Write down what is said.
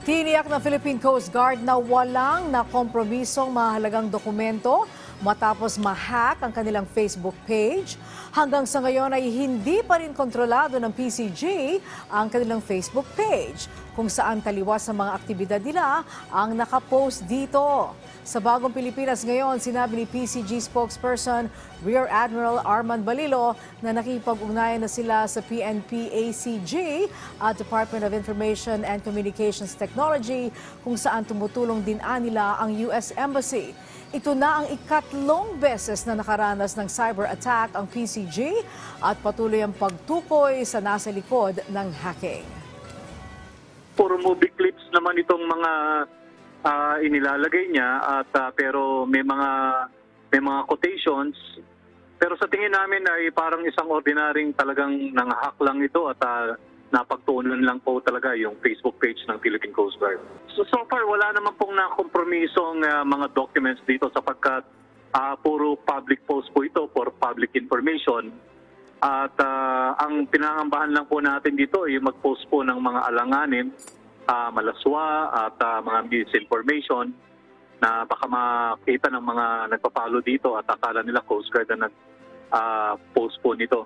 Tiniyak ng Philippine Coast Guard na walang nakompromisong mahalagang dokumento matapos ma-hack ang kanilang Facebook page. Hanggang sa ngayon ay hindi pa rin kontrolado ng PCG ang kanilang Facebook page, kung saan taliwas sa mga aktibidad nila ang nakapost dito. Sa Bagong Pilipinas ngayon, sinabi ni PCG spokesperson Rear Admiral Arman Balilo na nakipag-ugnayan na sila sa PNP-ACG at Department of Information and Communications Technology, kung saan tumutulong din nila ang US Embassy. Ito na ang ikatlong beses na nakaranas ng cyber attack ang PCG at patuloy ang pagtukoy sa nasa likod ng hacking. Puro movie clips naman itong mga inilalagay niya at pero may mga quotations, pero sa tingin namin ay parang isang ordinaryong talagang nanghahack lang ito at napagtuunan lang po talaga yung Facebook page ng Philippine Coast Guard. So far wala naman pong nakompromisong mga documents dito sapagkat puro public post po ito for public information. At ang pinangambahan lang po natin dito ay mag-post po ng mga alanganin, malaswa at mga misinformation na baka makita ng mga nagpapalo dito at akala nila Coast Guard na nag-post po nito.